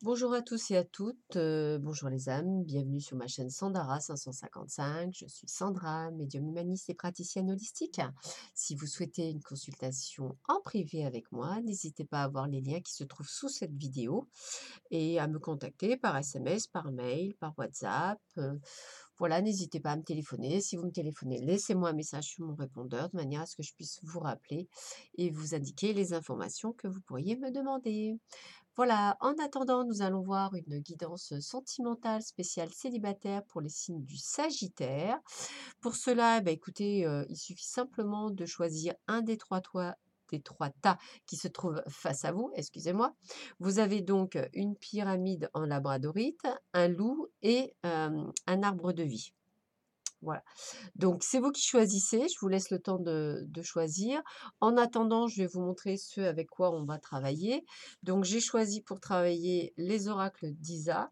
Bonjour à tous et à toutes, bonjour les âmes, bienvenue sur ma chaîne Sandara 555. Je suis Sandra, médium humaniste et praticienne holistique. Si vous souhaitez une consultation en privé avec moi, n'hésitez pas à voir les liens qui se trouvent sous cette vidéo et à me contacter par SMS, par mail, par WhatsApp. Voilà, n'hésitez pas à me téléphoner. Si vous me téléphonez, laissez-moi un message sur mon répondeur de manière à ce que je puisse vous rappeler et vous indiquer les informations que vous pourriez me demander. Voilà, en attendant, nous allons voir une guidance sentimentale spéciale célibataire pour les signes du Sagittaire. Pour cela, écoutez, il suffit simplement de choisir un des trois tas qui se trouvent face à vous, excusez-moi. Vous avez donc une pyramide en labradorite, un loup et un arbre de vie. Voilà. Donc, c'est vous qui choisissez. Je vous laisse le temps de choisir. En attendant, je vais vous montrer ce avec quoi on va travailler. Donc, j'ai choisi pour travailler les oracles d'Isa.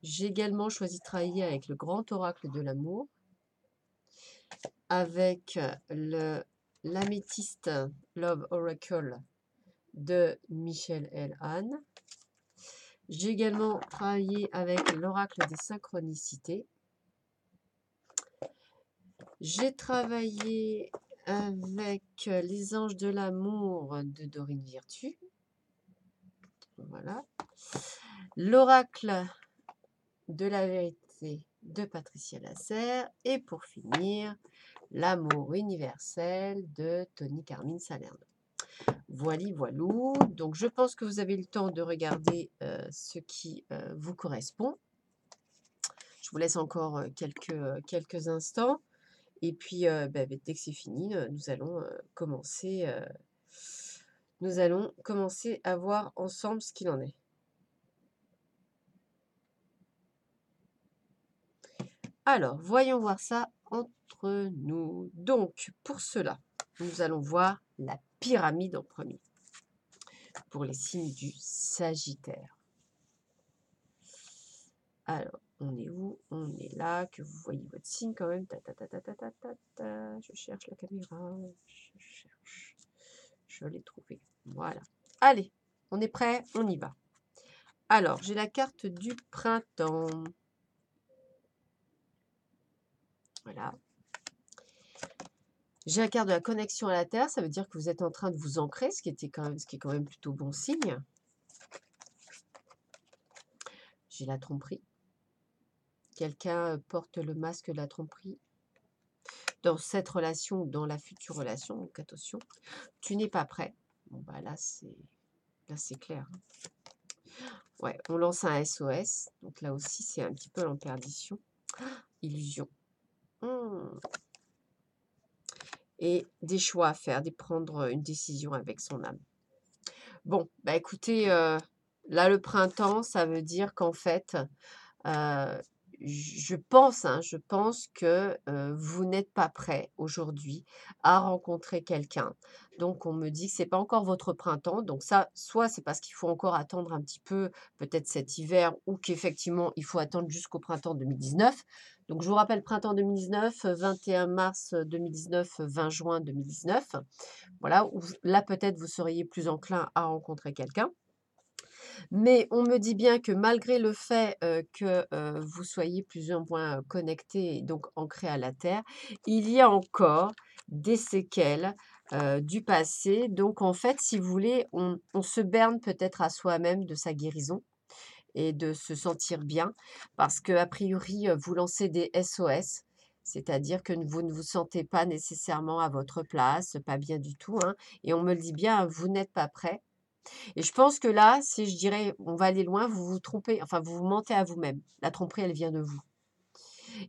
J'ai également choisi de travailler avec le grand oracle de l'amour, avec l'améthyste Love Oracle de Michel L. Anne. J'ai également travaillé avec l'oracle des synchronicités. J'ai travaillé avec les anges de l'amour de Dorine Virtue. Voilà. L'oracle de la vérité de Patricia Lasserre. Et pour finir, l'amour universel de Tony Carmine Salerno. Voilou. Donc, je pense que vous avez le temps de regarder ce qui vous correspond. Je vous laisse encore quelques instants. Et puis, dès que c'est fini, nous allons commencer à voir ensemble ce qu'il en est. Alors, voyons voir ça entre nous. Donc, pour cela, nous allons voir la pyramide en premier, pour les signes du Sagittaire. Alors, on est où? On est là, que vous voyez votre signe quand même. Je cherche la caméra. Je l'ai trouvé. Voilà. Allez, on est prêt, on y va. Alors, j'ai la carte du printemps. Voilà. J'ai la carte de la connexion à la Terre. Ça veut dire que vous êtes en train de vous ancrer, ce qui est quand même plutôt bon signe. J'ai la tromperie. Quelqu'un porte le masque de la tromperie dans cette relation ou dans la future relation. Donc attention, tu n'es pas prêt. Bon, bah là, c'est clair. Ouais, on lance un SOS. Donc là aussi, c'est un petit peu en perdition. Illusion. Et des choix à faire, de prendre une décision avec son âme. Bon, écoutez, là, le printemps, ça veut dire qu'en fait, je pense que vous n'êtes pas prêt aujourd'hui à rencontrer quelqu'un. Donc, on me dit que c'est pas encore votre printemps. Donc ça, soit c'est parce qu'il faut encore attendre un petit peu, peut-être cet hiver, ou qu'effectivement, il faut attendre jusqu'au printemps 2019. Donc, je vous rappelle, printemps 2019, 21 mars 2019, 20 juin 2019. Voilà, là, peut-être, vous seriez plus enclin à rencontrer quelqu'un. Mais on me dit bien que malgré le fait que vous soyez plus ou moins connecté et donc ancré à la Terre, il y a encore des séquelles du passé. Donc en fait, si vous voulez, on se berne peut-être à soi-même de sa guérison et de se sentir bien parce que a priori, vous lancez des SOS. C'est-à-dire que vous ne vous sentez pas nécessairement à votre place, pas bien du tout, hein. Et on me le dit bien, vous n'êtes pas prêt. Et je pense que là, si je dirais, on va aller loin, vous vous trompez, enfin, vous vous mentez à vous-même. La tromperie, elle vient de vous.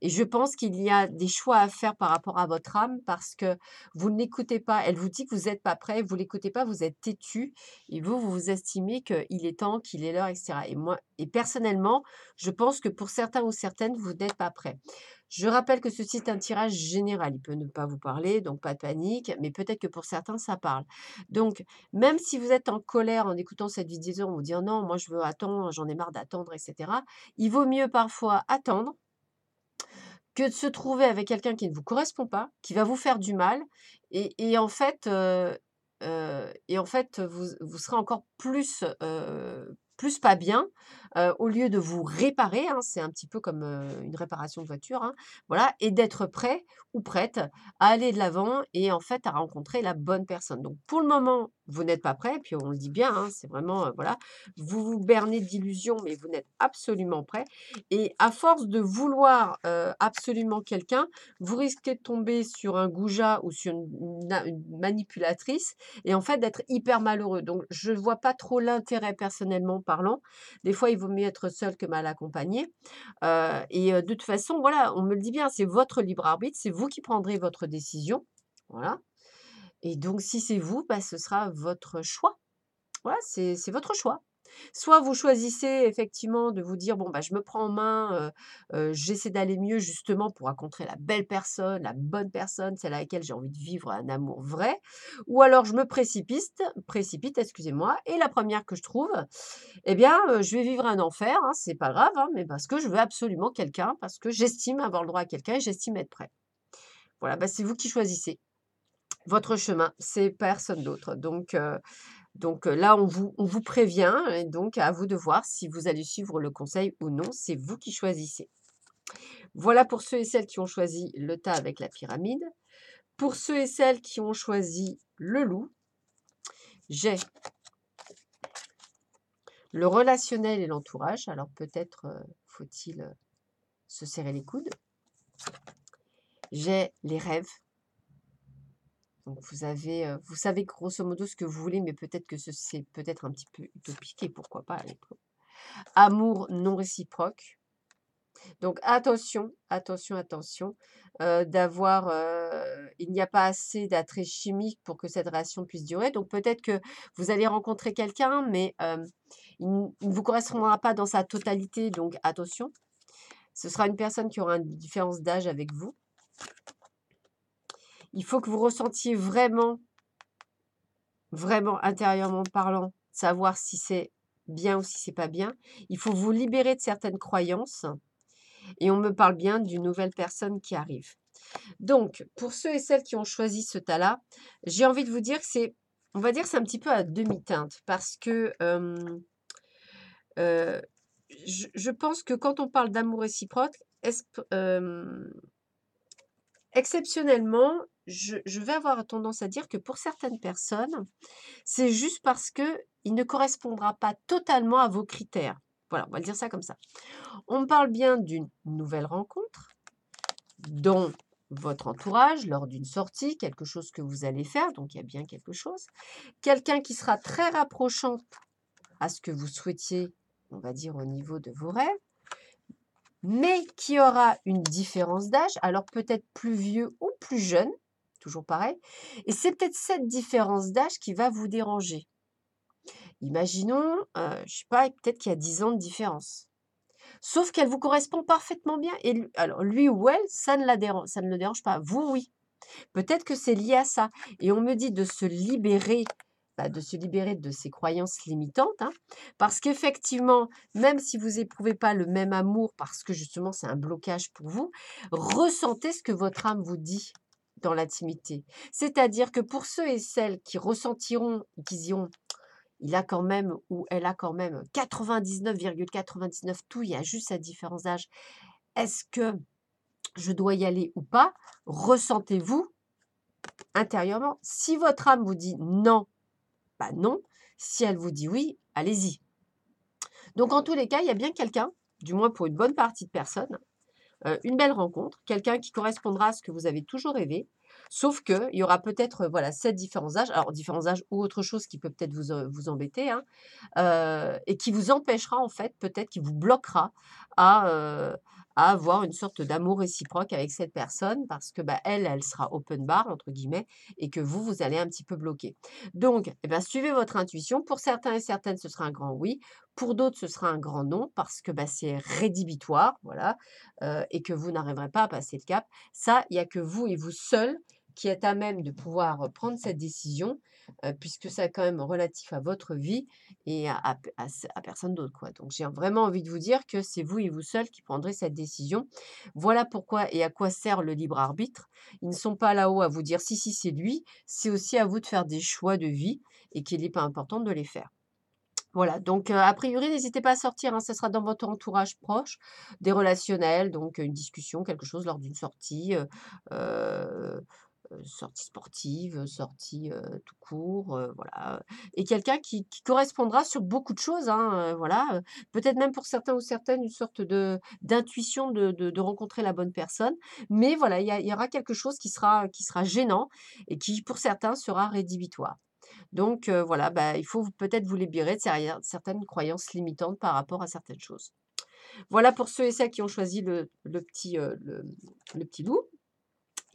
Et je pense qu'il y a des choix à faire par rapport à votre âme parce que vous ne l'écoutez pas. Elle vous dit que vous n'êtes pas prêt, vous ne l'écoutez pas, vous êtes têtu et vous estimez qu'il est temps, qu'il est l'heure, etc. Et personnellement, je pense que pour certains ou certaines, vous n'êtes pas prêt. Je rappelle que ceci est un tirage général. Il peut ne pas vous parler, donc pas de panique, mais peut-être que pour certains, ça parle. Donc, même si vous êtes en colère en écoutant cette vidéo, en vous disant non, moi je veux attendre, j'en ai marre d'attendre, etc., il vaut mieux parfois attendre que de se trouver avec quelqu'un qui ne vous correspond pas, qui va vous faire du mal et en fait, vous serez encore plus, plus pas bien, au lieu de vous réparer, hein, c'est un petit peu comme, une réparation de voiture, hein, voilà et d'être prêt ou prête à aller de l'avant et en fait à rencontrer la bonne personne. Donc pour le moment, vous n'êtes pas prêt, puis on le dit bien, hein, c'est vraiment, voilà, vous vous bernez d'illusions, mais vous n'êtes absolument prêt et à force de vouloir, absolument quelqu'un, vous risquez de tomber sur un goujat ou sur une manipulatrice et en fait d'être hyper malheureux. Donc je ne vois pas trop l'intérêt personnellement parlant. Des fois, il vaut mieux être seul que mal accompagné, de toute façon, voilà, on me le dit bien, c'est votre libre arbitre, c'est vous qui prendrez votre décision, voilà et donc si c'est vous, bah, ce sera votre choix. Voilà, c'est votre choix. Soit vous choisissez effectivement de vous dire: «Bon, bah, je me prends en main, j'essaie d'aller mieux justement pour rencontrer la belle personne, la bonne personne, celle avec laquelle j'ai envie de vivre un amour vrai». Ou alors je me précipite, excusez-moi et la première que je trouve, eh bien, je vais vivre un enfer, hein, c'est pas grave, hein, mais parce que je veux absolument quelqu'un, parce que j'estime avoir le droit à quelqu'un et j'estime être prêt. Voilà, bah, c'est vous qui choisissez votre chemin, c'est personne d'autre. Donc là, on vous prévient et donc à vous de voir si vous allez suivre le conseil ou non, c'est vous qui choisissez. Voilà pour ceux et celles qui ont choisi le tas avec la pyramide. Pour ceux et celles qui ont choisi le loup, j'ai le relationnel et l'entourage. Alors peut-être, faut-il, se serrer les coudes. J'ai les rêves. Donc vous savez grosso modo ce que vous voulez, mais peut-être que c'est peut-être un petit peu utopique et pourquoi pas aller plus loin. Amour non réciproque. Donc attention, attention, attention, il n'y a pas assez d'attrait chimique pour que cette relation puisse durer. Donc peut-être que vous allez rencontrer quelqu'un, mais, il ne vous correspondra pas dans sa totalité, donc attention. Ce sera une personne qui aura une différence d'âge avec vous. Il faut que vous ressentiez vraiment, vraiment intérieurement parlant, savoir si c'est bien ou si c'est pas bien. Il faut vous libérer de certaines croyances et on me parle bien d'une nouvelle personne qui arrive. Donc, pour ceux et celles qui ont choisi ce tas-là, j'ai envie de vous dire que on va dire, c'est un petit peu à demi-teinte parce que euh, je pense que quand on parle d'amour réciproque, exceptionnellement, je vais avoir tendance à dire que pour certaines personnes, c'est juste parce que il ne correspondra pas totalement à vos critères. Voilà, on va le dire ça comme ça. On me parle bien d'une nouvelle rencontre dont votre entourage lors d'une sortie, quelque chose que vous allez faire, donc il y a bien quelque chose. Quelqu'un qui sera très rapprochant à ce que vous souhaitiez, on va dire au niveau de vos rêves, mais qui aura une différence d'âge, alors peut-être plus vieux ou plus jeune, toujours pareil, et c'est peut-être cette différence d'âge qui va vous déranger. Imaginons, je sais pas, peut-être qu'il y a 10 ans de différence. Sauf qu'elle vous correspond parfaitement bien et alors lui ou elle, ça ne le dérange pas. Vous, oui. Peut-être que c'est lié à ça et on me dit de se libérer, bah, de se libérer de ces croyances limitantes, hein, parce qu'effectivement, même si vous éprouvez pas le même amour parce que justement c'est un blocage pour vous, ressentez ce que votre âme vous dit dans l'intimité. C'est-à-dire que pour ceux et celles qui ressentiront, qui diront: «Il a quand même ou elle a quand même 99,99 tout, il y a juste cette différence d'âge. Est-ce que je dois y aller ou pas?» Ressentez-vous intérieurement. Si votre âme vous dit non, bah non. Si elle vous dit oui, allez-y. Donc en tous les cas, il y a bien quelqu'un, du moins pour une bonne partie de personnes, une belle rencontre, quelqu'un qui correspondra à ce que vous avez toujours rêvé. Sauf qu'il y aura peut-être voilà, cette différence d'âge, alors différence d'âge ou autre chose qui peut peut-être vous embêter, hein, et qui vous empêchera en fait, peut-être qui vous bloquera à, heu, à avoir une sorte d'amour réciproque avec cette personne parce que, bah, elle sera «open bar» entre guillemets et que vous allez un petit peu bloquer. Donc eh bah, suivez votre intuition. Pour certains et certaines, ce sera un grand oui. Pour d'autres, ce sera un grand non parce que, bah, c'est rédhibitoire, voilà, et que vous n'arriverez pas à passer le cap. Ça, il y a que vous et vous seul qui êtes à même de pouvoir, prendre cette décision, puisque c'est quand même relatif à votre vie et à personne d'autre, quoi. Donc j'ai vraiment envie de vous dire que c'est vous et vous seul qui prendrez cette décision. Voilà pourquoi et à quoi sert le libre arbitre. Ils ne sont pas là-haut à vous dire: «Si, si, c'est lui», c'est aussi à vous de faire des choix de vie et qu'il n'est pas important de les faire. Voilà, donc a priori, n'hésitez pas à sortir, hein, ça sera dans votre entourage proche, des relationnels, donc une discussion, quelque chose lors d'une sortie, heu sortie sportive, sortie, tout court, voilà, et quelqu'un qui correspondra sur beaucoup de choses, hein, voilà, peut-être même pour certains ou certaines une sorte de d'intuition de rencontrer la bonne personne. Mais voilà, il y aura quelque chose qui sera gênant et qui, pour certains, sera rédhibitoire. Donc voilà, bah, il faut peut-être vous libérer de certaines croyances limitantes par rapport à certaines choses. Voilà pour ceux et celles qui ont choisi le petit loup.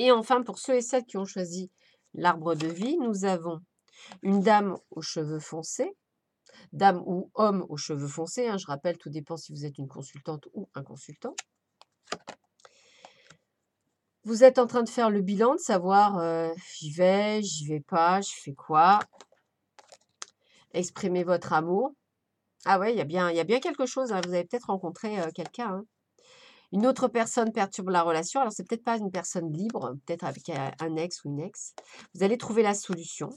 Et enfin, pour ceux et celles qui ont choisi l'arbre de vie, nous avons une dame aux cheveux foncés, dame ou homme aux cheveux foncés, hein, je rappelle, tout dépend si vous êtes une consultante ou un consultant. Vous êtes en train de faire le bilan, de savoir j'y vais pas, je fais quoi? Exprimer votre amour. Ah ouais, il y a bien quelque chose, hein, vous avez peut-être rencontré quelqu'un, hein. Une autre personne perturbe la relation. Alors, c'est peut-être pas une personne libre, peut-être avec un ex ou une ex. Vous allez trouver la solution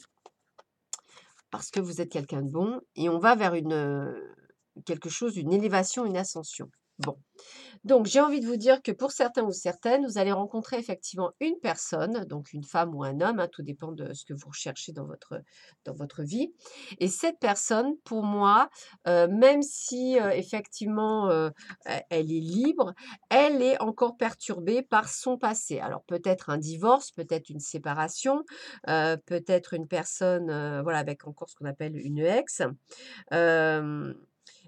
parce que vous êtes quelqu'un de bon et on va vers quelque chose, une élévation, une ascension. Bon. Donc, j'ai envie de vous dire que pour certains ou certaines, vous allez rencontrer effectivement une personne, donc une femme ou un homme, hein, tout dépend de ce que vous recherchez dans votre vie. Et cette personne, pour moi, même si effectivement elle est libre, elle est encore perturbée par son passé. Alors peut-être un divorce, peut-être une séparation, peut-être une personne voilà, avec encore ce qu'on appelle une ex. Euh,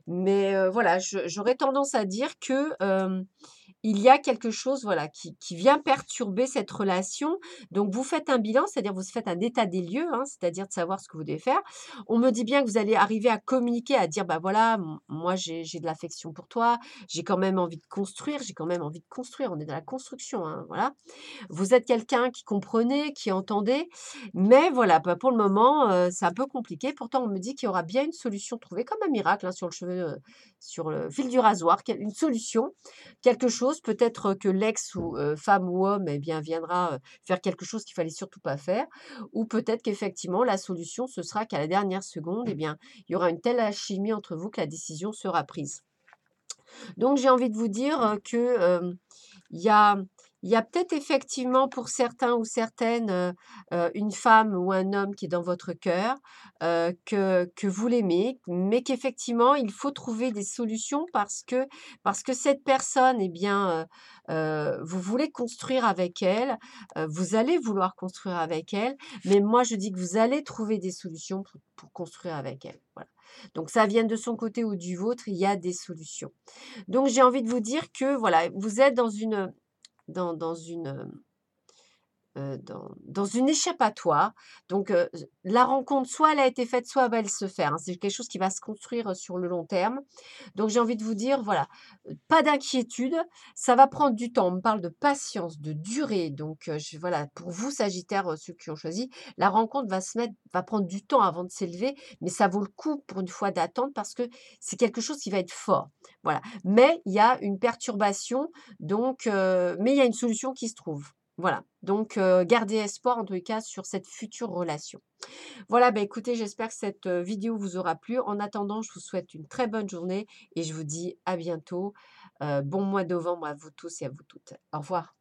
mais voilà, j'aurais tendance à dire que, il y a quelque chose, voilà, qui vient perturber cette relation. Donc vous faites un bilan, c'est-à-dire vous faites un état des lieux, hein, c'est-à-dire de savoir ce que vous devez faire. On me dit bien que vous allez arriver à communiquer, à dire: «Bah, voilà, moi j'ai de l'affection pour toi, j'ai quand même envie de construire, j'ai quand même envie de construire». On est dans la construction, hein, voilà. Vous êtes quelqu'un qui comprenait, qui entendait, mais voilà, bah, pour le moment, c'est un peu compliqué. Pourtant, on me dit qu'il y aura bien une solution trouvée, comme un miracle, hein, sur le fil du rasoir, une solution, quelque chose. Peut-être que l'ex ou femme ou homme, eh bien, viendra faire quelque chose qu'il fallait surtout pas faire, ou peut-être qu'effectivement, la solution, ce sera qu'à la dernière seconde, eh bien, il y aura une telle alchimie entre vous que la décision sera prise. Donc, j'ai envie de vous dire que il y a il y a peut-être effectivement pour certains ou certaines, une femme ou un homme qui est dans votre cœur, que vous l'aimez, mais qu'effectivement il faut trouver des solutions parce que cette personne eh bien, vous voulez construire avec elle, vous allez vouloir construire avec elle, mais moi je dis que vous allez trouver des solutions pour construire avec elle, voilà. Donc ça vienne de son côté ou du vôtre, il y a des solutions. Donc j'ai envie de vous dire que voilà, vous êtes dans une, dans une échappatoire. Donc, la rencontre, soit elle a été faite, soit elle va se faire, hein. C'est quelque chose qui va se construire, sur le long terme. Donc j'ai envie de vous dire, voilà, pas d'inquiétude, ça va prendre du temps. On me parle de patience, de durée. Donc, voilà, pour vous sagittaires, ceux qui ont choisi, la rencontre va prendre du temps avant de s'élever, mais ça vaut le coup pour une fois d'attendre parce que c'est quelque chose qui va être fort. Voilà. Mais il y a une perturbation, donc, mais il y a une solution qui se trouve. Voilà, donc gardez espoir en tous les cas sur cette future relation. Voilà, bah, écoutez, j'espère que cette vidéo vous aura plu. En attendant, je vous souhaite une très bonne journée et je vous dis à bientôt. Bon mois de novembre à vous tous et à vous toutes. Au revoir.